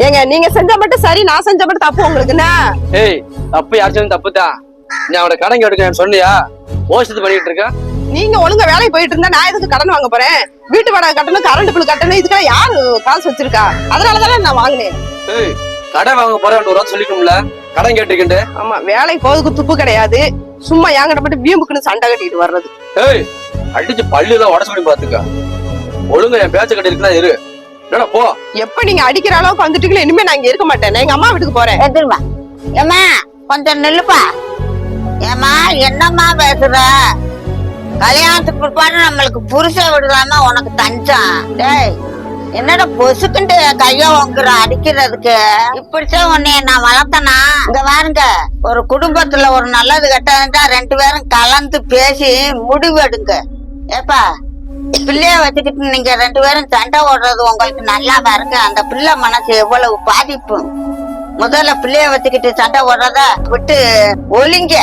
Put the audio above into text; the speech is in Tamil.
ஏங்க நீங்க செஞ்சா மட்டும் சரி, நான் செஞ்சா மட்டும் தப்பு உங்களுக்கு என்ன? ஏய், தப்பு யார் செஞ்சு தப்பு தான். நீ அவட கடன் கேட்டுக்க சொன்னியா? ஓசித்து பண்ணிட்டு இருக்க. நீங்க ஒழுங்கா வேலைக்கு போயிட்டு இருந்தா நான் எதுக்கு கடன் வாங்க போறேன்? வீட்டு வாடகை கட்டணும், கரண்ட் பில் கட்டணும், இதுக்கெல்லாம் யாரு காசு வச்சிருக்கா? அதனாலதானே நான் வாங்கினேன். ஏய், கடன் வாங்க போறேன் ஒரு வாரம் சொல்லிக்கணும்ல, கடன் கேட்டிருக்கேன். ஆமா, வேலைக்கு போறதுக்கு துப்பு கிடையாது, சும்மா என்கிட்ட மட்டும் வீம்புக்குன்னு சண்டை கட்டிட்டு வர்றது. ஏய், அடிச்சு பல்லுதான் உடச்சு பண்ணி பாத்துக்க. ஒழுங்கா என் பேச்ச கட்டி இருக்குன்னா இரு, என்னடா போ. எப்ப நீங்க அடிக்கிற அளவுக்கு வந்துட்டீங்களோ இனிமே நான் இங்க இருக்க மாட்டேன். நான் எங்க அம்மா வீட்டுக்கு போறேன். எதிர்மா ஏமா கொஞ்சம் நில்லுப்பா. ஏமா என்னம்மா பேசுற? கல்யாணத்துக்கு பிற்பாடு நம்மளுக்கு புருஷ விடுறாம உனக்கு தஞ்சம். டேய், என்னடா பொசுக்குண்டு கைய வாங்குற அடிக்கிறதுக்கு? இப்படித்தான் உன்னைய நான் வளர்த்தனா? இங்க பாருங்க, ஒரு குடும்பத்துல ஒரு நல்லது கெட்டதுட்டா 2 பேரும் கலந்து பேசி முடிவு எடுங்க. ஏப்பா, பிள்ளைய வச்சுக்கிட்டு நீங்க 2 பேரும் சண்டை ஓடுறது உங்களுக்கு நல்லா பாருங்க. அந்த பிள்ளை மனசு எவ்வளவு பாதிப்பு. முதல்ல பிள்ளைய வச்சுக்கிட்டு சண்டை ஓடுறத விட்டு ஒளிங்க.